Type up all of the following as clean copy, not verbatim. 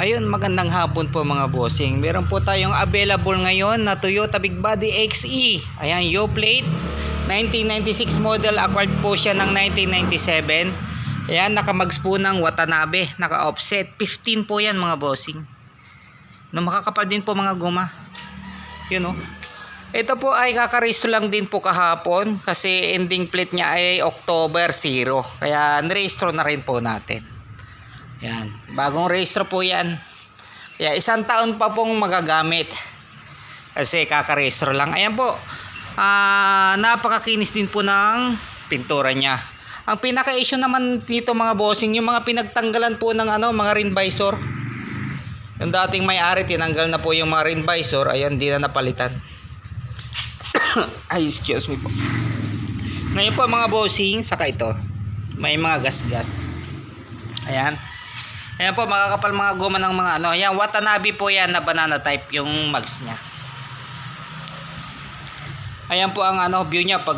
Ayun, magandang hapon po mga bossing. Meron po tayong available ngayon na Toyota Big Body XE. Ayan, U-plate 1996 model, acquired po siya ng 1997. Ayan, nakamags po ng Watanabe, naka-offset 15 po yan mga bossing. No, makakapal din po mga guma. Yun, oh. Ito po ay kakarehistro lang din po kahapon kasi ending plate niya ay October 0. Kaya nirehistro na rin po natin. Yan, bagong rehistro po yan. Kaya 1 taon pa pong magagamit. Kasi kakarehistro lang. Ayan po. Napakakinis din po ng pintura niya. Ang pinaka-issue naman dito mga bossing, yung mga pinagtanggalan po ng mga rim visor. Yung dating may-ari, tinanggal na po yung mga rim visor. Ayan, di na napalitan. Ay, excuse me po. Ngayon po mga bossing, saka ito. May mga gas-gas. Ayan. Ayan po, makakapal mga goma ng mga Ayan, Watanabe po yan na banana type yung mags niya. Ayan po ang view niya pag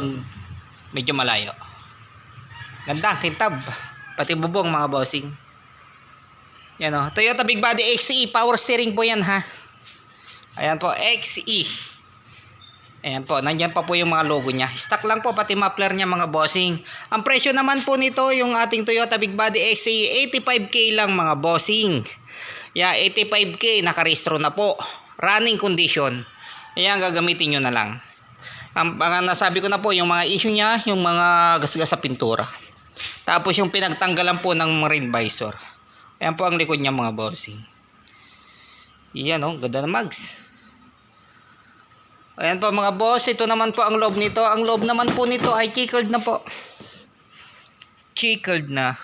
medyo malayo. Ganda, kintab. Pati bubong mga bossing. Yan o. Toyota Big Body XE. Power steering po yan ha. Ayan po, XE. Ayan po, nandyan pa po yung mga logo niya. Stock lang po, pati muffler niya mga bossing. Ang presyo naman po nito, yung ating Toyota Big Body XE, 85k lang mga bossing. Yeah, 85k, nakarehistro na po. Running condition. Ayan, gagamitin nyo na lang. Ang nasabi ko na po, yung mga issue niya, yung mga gasgas sa pintura. Tapos yung pinagtanggalan po ng rim visor. Ayan po ang likod niya mga bossing. Ayan o, ganda na mags. Ayan po mga boss, ito naman po ang loob nito. Ang loob naman po nito ay keycard na po. Keycard na.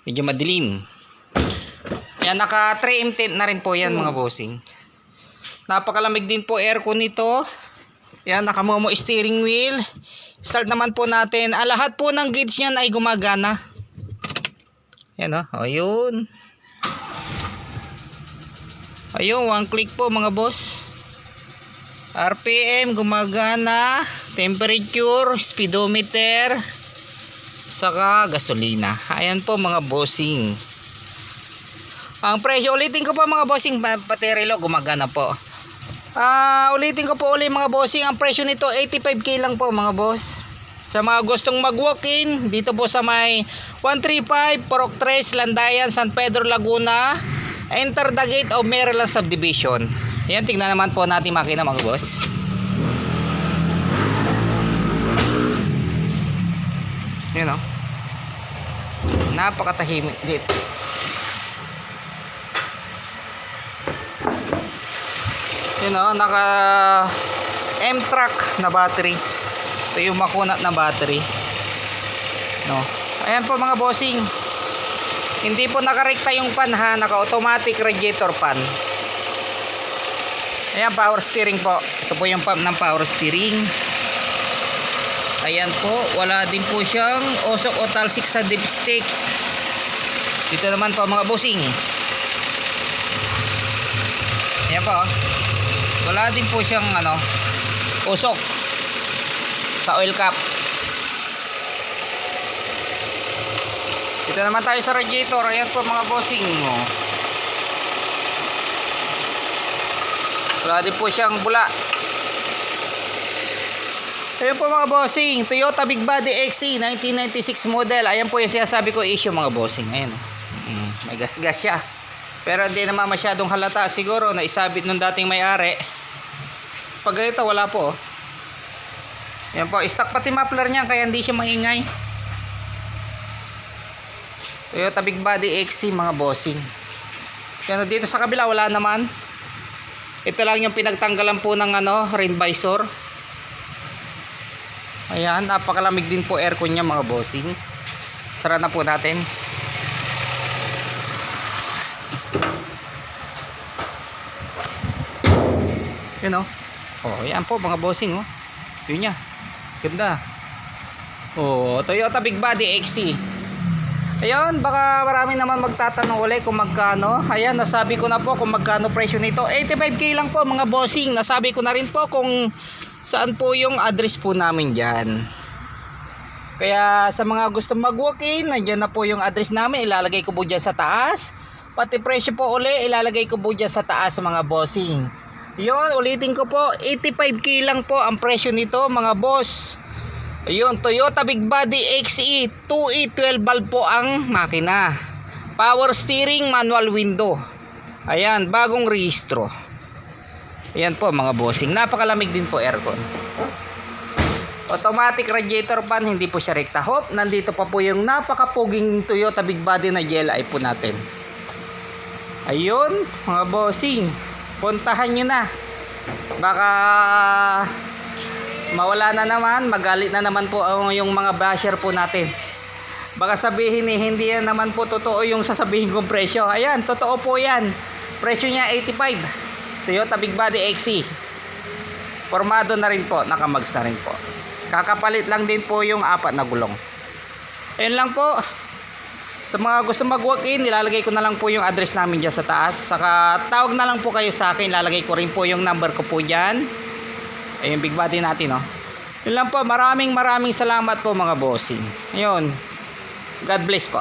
Medyo madilim. Ayan, naka 3M tint na rin po yan mga bossing. Napakalamig din po aircon nito. Ayan, naka Momo steering wheel. Start naman po natin. Lahat po ng gauge niyan ay gumagana. Ayan o, ayun. Ayun, one click po mga boss. RPM gumagana, temperature, speedometer, saka gasolina. Ayan po mga bossing. Ang presyo, ulitin ko po mga bossing, pati relo gumagana po. Ulitin ko po ulit mga bossing, ang presyo nito 85k lang po mga boss. Sa mga gustong mag-walk-in, dito po sa may 135 Purok 3, Landayan, San Pedro, Laguna. Enter the gate of Maryland Subdivision. Ayan, tingnan naman po natin makina mga boss. Ayan o. Napakatahimik dito. Ayan o, naka M-Track na battery. Ito yung makunat na battery. No. Ayan po mga bossing. Hindi po nakarekta yung pan ha, naka-automatic radiator pan. Ayan, power steering po. Ito po yung pump ng power steering. Ayan po, wala din po siyang usok o talsik sa dipstick. Dito naman po mga bossing. Ayan po. Wala din po siyang usok sa oil cap. Dito naman tayo sa radiator. Ayan po mga bossing. Wala din po siyang bula. Ayan po mga bossing, Toyota Big Body XE 1996 model. Ayan po yung sinasabi ko issue mga bossing. Ayan. May gas-gas siya. Pero hindi naman masyadong halata. Siguro na isabit nung dating may-ari. Pag ganito wala po. Ayan po, stock pati muffler niya kaya hindi siya maingay. Toyota Big Body XE mga bossing. Kaya dito sa kabila wala naman. Ito lang yung pinagtanggalan po ng rim visor. Ayan, napakalamig din po aircon niya mga bossing. Sara na po natin. Yun o. Oh, ayan po mga bossing oh. Yun niya. Ganda. Oh, Toyota Big Body XE. Ayun, baka marami naman magtatanong ulit kung magkano. Ayan, nasabi ko na po kung magkano presyo nito. 85k lang po mga bossing. Nasabi ko na rin po kung saan po yung address po namin dyan. Kaya sa mga gusto mag-walk-in, nandiyan na po yung address namin. Ilalagay ko po dyan sa taas. Pati presyo po uli, ilalagay ko po dyan sa taas mga bossing. Yun, ulitin ko po, 85k lang po ang presyo nito mga boss. Ayun, Toyota Big Body XE 2E12 valve po ang makina. Power steering, manual window. Ayan, bagong rehistro. Ayan po mga bossing, napakalamig din po aircon. Automatic radiator fan, hindi po siya rekta. Hop, nandito pa po yung napakapuging Toyota Big Body na GLI po natin. Ayun mga bossing, puntahan nyo na. Baka mawala na naman, magalit na naman po yung mga basher po natin. Baka sabihin hindi yan naman po totoo yung sasabihin kong presyo. Ayan, totoo po yan. Presyo niya 85. Toyota Big Body XE. Formado na rin po, nakamags na rin po. Kakapalit lang din po yung 4 na gulong. Ayun lang po. Sa mga gusto mag-walk-in, nilalagay ko na lang po yung address namin dyan sa taas. Saka tawag na lang po kayo sa akin. Lalagay ko rin po yung number ko po dyan. Ayun, Big Body natin, no? Yun lang po. Maraming salamat po mga bossing. Ayun. God bless po.